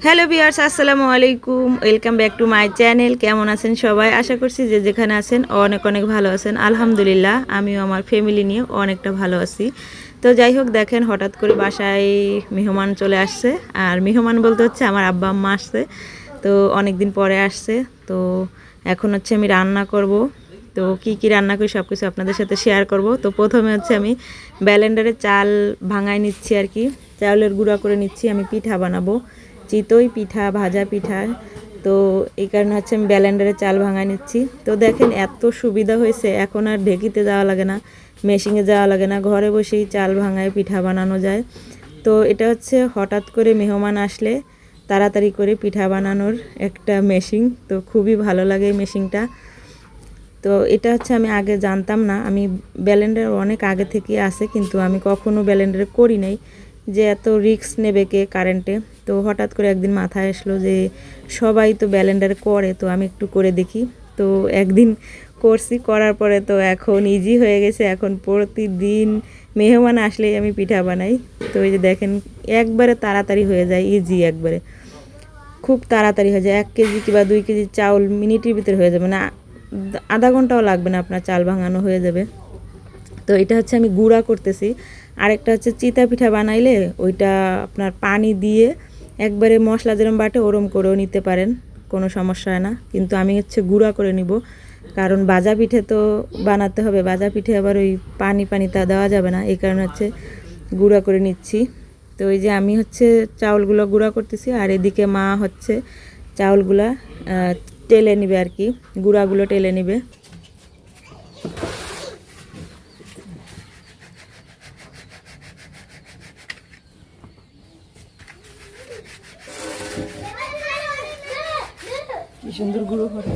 Hello viewers, আসসালামু আলাইকুম, welcome back to my channel. কেমন আছেন সবাই? আশা করছি যে যেখানে আছেন অনেক অনেক ভালো আছেন। আলহামদুলিল্লাহ, আমিও আমার ফ্যামিলি নিয়ে অনেকটা ভালো আছি। তো যাই হোক, দেখেন হঠাৎ করে বাসায় মেহমান চলে আসছে। আর মেহমান বলতে হচ্ছে আমার আব্বা আম্মা আসছে, তো অনেক দিন পরে আসছে। তো এখন হচ্ছে আমি রান্না করব। তো কি কি রান্না করি সব কিছু আপনাদের সাথে শেয়ার করব। তো প্রথমে হচ্ছে আমি ব্লেন্ডারে চাল ভাঙায় নিচ্ছি আর কি, চাউলের গুঁড়া করে নিচ্ছি। আমি পিঠা বানাবো, চিতই পিঠা, ভাজা পিঠা। তো এই কারণে হচ্ছে আমি ব্লেন্ডারে চাল ভাঙায় নিচ্ছি। তো দেখেন এত সুবিধা হয়েছে, এখন আর ঢেকিতে যাওয়া লাগে না, মেশিনে যাওয়া লাগে না, ঘরে বসেই চাল ভাঙায় পিঠা বানানো যায়। তো এটা হচ্ছে হঠাৎ করে মেহমান আসলে তাড়াতাড়ি করে পিঠা বানানোর একটা মেশিন। তো খুবই ভালো লাগে এই মেশিনটা। তো এটা হচ্ছে আমি আগে জানতাম না, আমি ব্লেন্ডার অনেক আগে থেকে আছে, কিন্তু আমি কখনো ব্লেন্ডারে করি নাই যে এত রিস্ক নেবে কে কারেন্টে। তো হঠাৎ করে একদিন মাথায় আসলো যে সবাই তো ব্লেন্ডারে করে, তো আমি একটু করে দেখি। তো একদিন করছি, করার পরে তো এখন ইজি হয়ে গেছে। এখন প্রতিদিন মেহমান আসলেই আমি পিঠা বানাই। তো এই যে দেখেন একবারে তাড়াতাড়ি হয়ে যায়, ইজি একবারে, খুব তাড়াতাড়ি হয়ে যায়। 1 কেজি কিংবা 2 কেজি চাউল মিনিটের ভিতরে হয়ে যাবে, না আধা ঘন্টাও লাগবে না, আপনার চাল ভাঙানো হয়ে যাবে। তো এটা হচ্ছে আমি গুঁড়া করতেছি। আরেকটা হচ্ছে চিতা পিঠা বানাইলে ওইটা আপনার পানি দিয়ে একবারে মশলা যেরম বাটে ওরম করেও নিতে পারেন, কোনো সমস্যা হয় না। কিন্তু আমি হচ্ছে গুঁড়া করে নিব, কারণ ভাজা পিঠে তো বানাতে হবে। ভাজা পিঠে আবার ওই পানি তা দেওয়া যাবে না, এই কারণে হচ্ছে গুঁড়া করে নিচ্ছি। তো এই যে আমি হচ্ছে চাউলগুলো গুঁড়া করতেছি, আর এদিকে মা হচ্ছে চাউলগুলা টেলে নিবে আর কি, গুঁড়াগুলো টেলে নিবে। কি সুন্দর গুঁড়ো করে।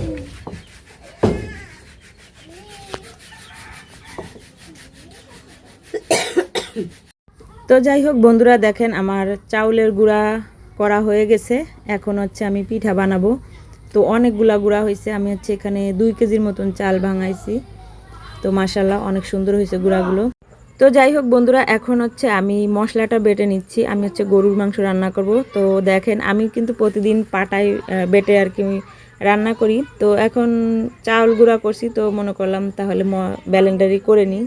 তো যাই হোক বন্ধুরা, দেখেন আমার চাউলের গুঁড়া করা হয়ে গেছে। এখন হচ্ছে আমি পিঠা বানাবো। তো অনেকগুলা গুঁড়া হয়েছে, আমি হচ্ছে এখানে 2 কেজির মতন চাল ভাঙাইছি। তো মাশাল্লাহ অনেক সুন্দর হয়েছে গুঁড়াগুলো। তো যাই হোক বন্ধুরা, এখন হচ্ছে আমি মশলাটা বেটে নিচ্ছি। আমি হচ্ছে গরুর মাংস রান্না করব। তো দেখেন আমি কিন্তু প্রতিদিন পাটায় বেটে আর কি রান্না করি। তো এখন চাউল গুঁড়া করছি, তো মনে করলাম তাহলে ব্লেন্ডারই করে নিই,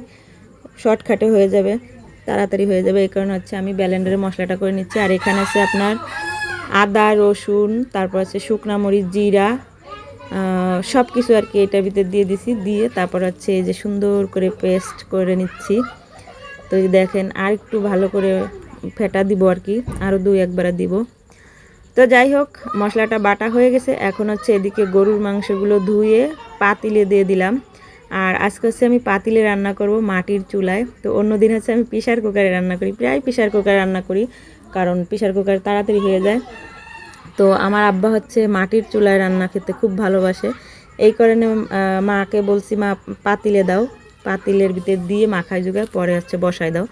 শর্টকাটে হয়ে যাবে, তাড়াতাড়ি হয়ে যাবে। এই কারণে হচ্ছে আমি ব্লেন্ডারে মশলাটা করে নিচ্ছি। আর এখানে আছে আপনার আদা, রসুন, তারপর আছে শুকনা মরিচ, জিরা, সব কিছু আর কি এটার ভিতরে দিয়ে দিছি। দিয়ে তারপর হচ্ছে এই যে সুন্দর করে পেস্ট করে নিচ্ছি। তো দেখেন আর একটু ভালো করে ফেটা দিব আর কি, আরও 2-1 বার দিব। তো যাই হোক মশলাটা বাটা হয়ে গেছে। এখন হচ্ছে এদিকে গরুর মাংসগুলো ধুয়ে পাতিলে দিয়ে দিলাম। আর আজকে হচ্ছে আমি পাতিলে রান্না করব, মাটির চুলায়। তো অন্যদিন হচ্ছে আমি প্রেসার কুকারে রান্না করি, প্রায় প্রেসার কুকারে রান্না করি, কারণ প্রেসার কুকার তাড়াতাড়ি হয়ে যায়। তো আমার আব্বা হচ্ছে মাটির চুলায় রান্না খেতে খুব ভালোবাসে, এই কারণে মাকে বলছি মা পাতিলে দাও, পাতিলের ভিতরে দিয়ে মাখায় জোগায় পরে হচ্ছে বসায় দাও।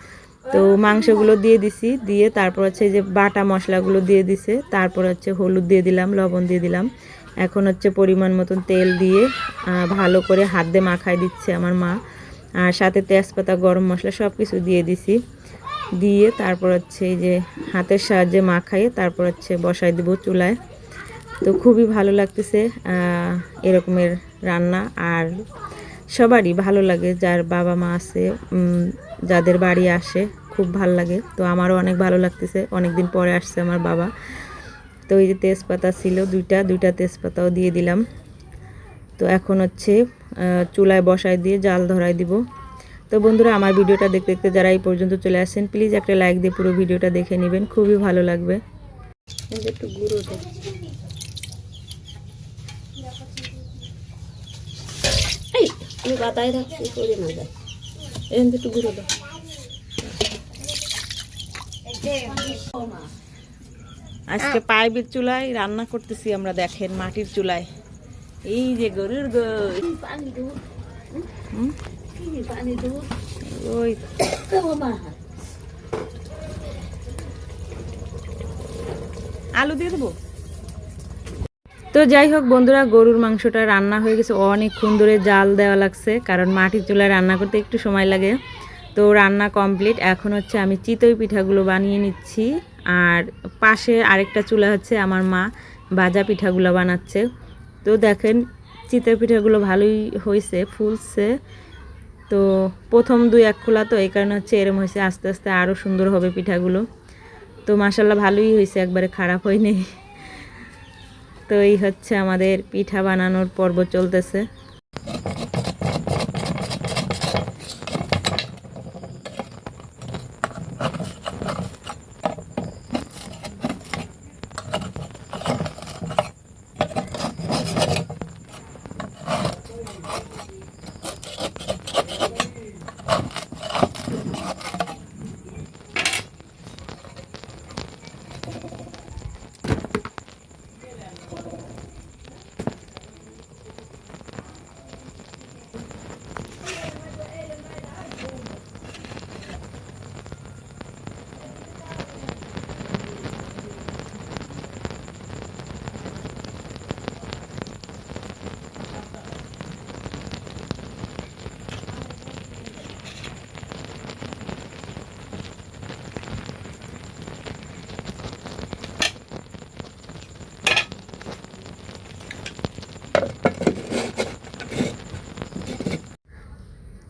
তো মাংসগুলো দিয়ে দিছি, দিয়ে তারপর হচ্ছে যে বাটা মশলাগুলো দিয়ে দিছে, তারপর হচ্ছে হলুদ দিয়ে দিলাম, লবণ দিয়ে দিলাম। এখন হচ্ছে পরিমাণ মতন তেল দিয়ে ভালো করে হাত দিয়ে মাখায় দিচ্ছে আমার মা। আর সাথে তেজপাতা, গরম মশলা সব কিছু দিয়ে দিছি। দিয়ে তারপর হচ্ছে এই যে হাতের সাহায্যে মাখাইয়ে তারপর হচ্ছে বসাই দিব চুলায়। তো খুবই ভালো লাগতেছে এরকমের রান্না। আর সবারই ভালো লাগে, যার বাবা মা আছে, যাদের বাড়ি আসে খুব ভালো লাগে। তো আমারও অনেক ভালো লাগতেছে, অনেক দিন পরে আসছে আমার বাবা। তো এই যে তেজপাতা ছিল দুইটা তেজপাতাও দিয়ে দিলাম। তো এখন হচ্ছে চুলায় বসাই দিয়ে জাল ধরাই দিব। তো বন্ধুরা, আমার ভিডিওটা দেখতে দেখতে যারা এই পর্যন্ত চলে আসেন, প্লিজ একটা লাইক দিয়ে পুরো ভিডিওটা দেখে নেবেন, খুবই ভালো লাগবে। একটু গুঁড়ো আমি পাতায় থাকছি, করে না যায়, এখান একটু গুঁড়ো দাও। আজকে পাইপের চুলায় রান্না করতেছি আমরা, দেখেন মাটির চুলায়। এই যে গরুর ওই আলু দিয়ে দেবো। তো যাই হোক বন্ধুরা, গরুর মাংসটা রান্না হয়ে গেছে, অনেকক্ষণ ধরে জাল দেওয়া লাগছে, কারণ মাটির চুলায় রান্না করতে একটু সময় লাগে। তো রান্না কমপ্লিট। এখন হচ্ছে আমি চিতই পিঠাগুলো বানিয়ে নিচ্ছি, আর পাশে আরেকটা চুলা হচ্ছে আমার মা ভাজা পিঠাগুলো বানাচ্ছে। তো দেখেন চিতই পিঠাগুলো ভালোই হয়েছে, ফুলছে। তো প্রথম 2-1 খোলা, তো এই কারণে হচ্ছে এরম হয়েছে, আস্তে আস্তে আরও সুন্দর হবে পিঠাগুলো। তো মাশাল্লাহ ভালোই হয়েছে, একবারে খারাপ হয়নি। তো এই হচ্ছে আমাদের পিঠা বানানোর পর্ব চলতেছে।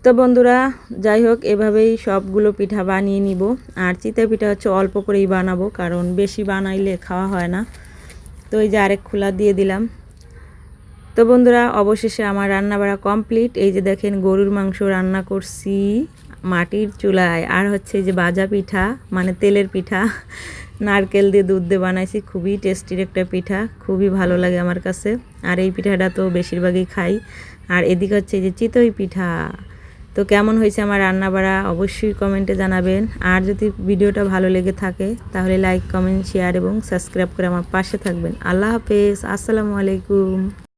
তো বন্ধুরা যাই হোক, এভাবেই সবগুলো পিঠা বানিয়ে নিব। আর চিতই পিঠা হচ্ছে অল্প করেই বানাবো, কারণ বেশি বানাইলে খাওয়া হয় না। তো এই যে আরেক খোলা দিয়ে দিলাম। তো বন্ধুরা অবশেষে আমার রান্না বাড়া কমপ্লিট। এই যে দেখেন গরুর মাংস রান্না করছি মাটির চুলায়, আর হচ্ছে যে ভাজা পিঠা, মানে তেলের পিঠা, নারকেল দিয়ে দুধ দিয়ে বানাইছি। খুবই টেস্টির একটা পিঠা, খুবই ভালো লাগে আমার কাছে। আর এই পিঠাটা তো বেশিরভাগই খাই। আর এদিকে হচ্ছে যে চিতই পিঠা। তো কেমন হয়েছে আমার রান্না বাড়া অবশ্যই কমেন্টে জানাবেন। আর যদি ভিডিওটা ভালো লেগে থাকে তাহলে লাইক, কমেন্ট, শেয়ার এবং সাবস্ক্রাইব করে আমার পাশে থাকবেন। আল্লাহ হাফেজ, আসসালামু আলাইকুম।